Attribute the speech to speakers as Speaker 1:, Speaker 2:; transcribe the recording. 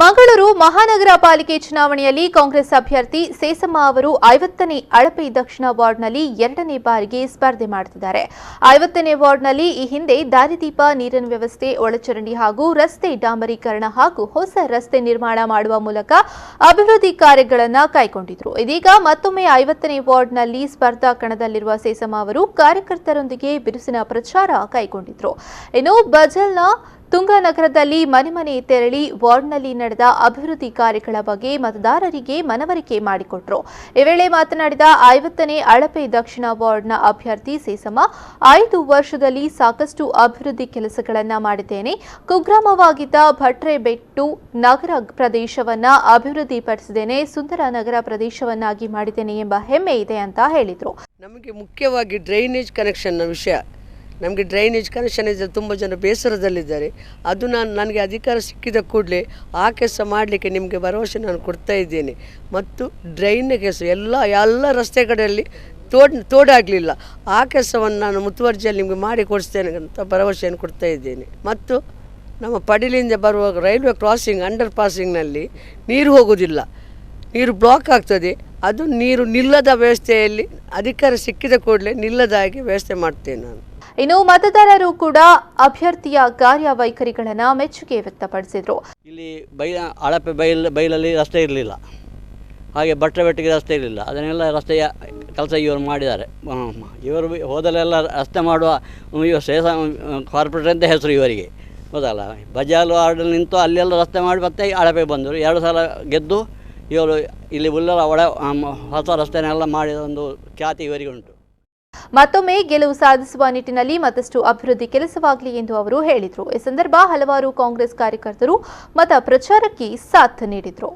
Speaker 1: ಮಂಗಳೂರು ಮಹಾನಗರ ಪಾಲಿಕೆ ಚುನಾವಣೆಯಲ್ಲಿ ಕಾಂಗ್ರೆಸ್ ಅಭ್ಯರ್ಥಿ ಸೇಸಮ್ಮ ಅವರು 50ನೇ ಅಳಪೆ ದಕ್ಷಿಣ ವಾರ್ಡ್ನಲ್ಲಿ ಎರಡನೇ ಬಾರಿಗೆ ಸ್ಪರ್ಧೆ ಮಾಡುತ್ತಿದ್ದಾರೆ. 50ನೇ ವಾರ್ಡ್ನಲ್ಲಿ ಈ ಹಿಂದೆ ದಾರಿದೀಪ, ನೀರಿನ ವ್ಯವಸ್ಥೆ, ಒಳಚರಂಡಿ ಹಾಗೂ ರಸ್ತೆ ಡಾಂಬರೀಕರಣ ಹಾಗೂ ಹೊಸ ರಸ್ತೆ ನಿರ್ಮಾಣ ಮಾಡುವ ಮೂಲಕ ಅಭಿವೃದ್ಧಿ ಕಾರ್ಯಗಳನ್ನು ಕೈಗೊಂಡಿದ್ರು. ಇದೀಗ ಮತ್ತೊಮ್ಮೆ 50ನೇ ವಾರ್ಡ್ನಲ್ಲಿ ಸ್ಪರ್ಧಾ ಕಣದಲ್ಲಿರುವ ಸೇಸಮ್ಮ ಅವರು ಕಾರ್ಯಕರ್ತರೊಂದಿಗೆ ಬಿರುಸಿನ ಪ್ರಚಾರ ಕೈಗೊಂಡಿದ್ರು. ಇನ್ನು ಬಜಲ್ನ ತುಂಗನಗರದಲ್ಲಿ ಮನೆ ತೆರಳಿ ವಾರ್ಡ್ನಲ್ಲಿ ನಡೆದ ಅಭಿವೃದ್ಧಿ ಕಾರ್ಯಗಳ ಬಗ್ಗೆ ಮತದಾರರಿಗೆ ಮನವರಿಕೆ ಮಾಡಿಕೊಟ್ಟರು. ಈ ವೇಳೆ ಮಾತನಾಡಿದ 50ನೇ ಅಳಪೆ ದಕ್ಷಿಣ ವಾರ್ಡ್ನ ಅಭ್ಯರ್ಥಿ ಸೇಸಮ್ಮ, 5 ವರ್ಷದಲ್ಲಿ ಸಾಕಷ್ಟು ಅಭಿವೃದ್ಧಿ ಕೆಲಸಗಳನ್ನು ಮಾಡಿದ್ದೇನೆ. ಕುಗ್ರಾಮವಾಗಿದ್ದ ಭಟ್ರೆಬೆಟ್ಟು ನಗರ ಪ್ರದೇಶವನ್ನ ಅಭಿವೃದ್ಧಿಪಡಿಸಿದ್ದೇನೆ. ಸುಂದರ ನಗರ ಪ್ರದೇಶವನ್ನಾಗಿ ಮಾಡಿದ್ದೇನೆ ಎಂಬ ಹೆಮ್ಮೆ ಇದೆ ಅಂತ ಹೇಳಿದರು.
Speaker 2: ನಮಗೆ ಮುಖ್ಯವಾಗಿ ಡ್ರೈನೇಜ್ ಕನೆಕ್ಷನ್ನ ವಿಷಯ. ನಮಗೆ ಡ್ರೈನೇಜ್ ಕನೆಕ್ಷನ್ ಇದ್ದರೆ ತುಂಬ ಜನ ಬೇಸರದಲ್ಲಿದ್ದಾರೆ. ಅದು ನನಗೆ ಅಧಿಕಾರ ಸಿಕ್ಕಿದ ಕೂಡಲೇ ಆ ಕೆಲಸ ಮಾಡಲಿಕ್ಕೆ ನಿಮಗೆ ಭರವಸೆ ನಾನು ಕೊಡ್ತಾ ಇದ್ದೇನೆ. ಮತ್ತು ಡ್ರೈನ್ ಕೆಲಸ ಎಲ್ಲ ರಸ್ತೆಗಳಲ್ಲಿ ತೋಡಾಗಲಿಲ್ಲ, ಆ ಕೆಲಸವನ್ನು ನಾನು ಮುತುವರ್ಜಿಯಲ್ಲಿ ನಿಮಗೆ ಮಾಡಿ ಕೊಡಿಸ್ತೇನೆ ಅಂತ ಭರವಸೆಯನ್ನು ಕೊಡ್ತಾ ಇದ್ದೇನೆ. ಮತ್ತು ನಮ್ಮ ಪಡಿಲಿಂದ ಬರುವಾಗ ರೈಲ್ವೆ ಕ್ರಾಸಿಂಗ್ ಅಂಡರ್ ಪಾಸಿಂಗ್ನಲ್ಲಿ ನೀರು ಹೋಗುವುದಿಲ್ಲ, ನೀರು ಬ್ಲಾಕ್ ಆಗ್ತದೆ. ಅದು ನೀರು ನಿಲ್ಲದ ವ್ಯವಸ್ಥೆಯಲ್ಲಿ ಅಧಿಕಾರ ಸಿಕ್ಕಿದ ಕೂಡಲೇ ನಿಲ್ಲದ ಹಾಗೆ ವ್ಯವಸ್ಥೆ ಮಾಡ್ತೇನೆ ನಾನು.
Speaker 1: ಇನ್ನು ಮತದಾರರು ಕೂಡ ಅಭ್ಯರ್ಥಿಯ ಕಾರ್ಯವೈಖರಿಗಳನ್ನು ಮೆಚ್ಚುಗೆ ವ್ಯಕ್ತಪಡಿಸಿದರು.
Speaker 3: ಇಲ್ಲಿ ಅಳಪೆ ಬೈಲಲ್ಲಿ ರಸ್ತೆ ಇರಲಿಲ್ಲ, ಹಾಗೆ ಭಟ್ರೆಬೆಟ್ಟಿಗೆ ರಸ್ತೆ ಇರಲಿಲ್ಲ. ಅದನ್ನೆಲ್ಲ ರಸ್ತೆಯ ಕೆಲಸ ಇವರು ಮಾಡಿದ್ದಾರೆ. ಇವರು ಹೋದಲೆಲ್ಲ ರಸ್ತೆ ಮಾಡುವ ಕಾರ್ಪೊರೇಟರ್ ಅಂತ ಹೆಸರು ಇವರಿಗೆ, ಹೌದಲ್ಲ. ಬಜಾಲ್ ವಾರ್ಡಲ್ಲಿ ನಿಂತು ಅಲ್ಲೆಲ್ಲ ರಸ್ತೆ ಮಾಡಿ ಮತ್ತೆ ಅಳಪೆ ಬಂದರು. 2 ಸಲ ಗೆದ್ದು ಇವರು ಇಲ್ಲಿ ಉಳ್ಳರ ಹೊಸ ರಸ್ತೆನೆಲ್ಲ ಮಾಡಿದ ಒಂದು ಖ್ಯಾತಿ ಇವರಿಗೆ ಉಂಟು.
Speaker 1: ಮತ್ತೊಮ್ಮೆ ಗೆಲುವು ಸಾಧಿಸುವ ನಿಟ್ಟಿನಲ್ಲಿ ಮತ್ತಷ್ಟು ಅಭಿವೃದ್ಧಿ ಕೆಲಸವಾಗಲಿ ಎಂದು ಅವರು ಹೇಳಿದರು. ಈ ಸಂದರ್ಭ ಹಲವಾರು ಕಾಂಗ್ರೆಸ್ ಕಾರ್ಯಕರ್ತರು ಮತ ಪ್ರಚಾರಕ್ಕೆ ಸಾಥ್ ನೀಡಿದರು.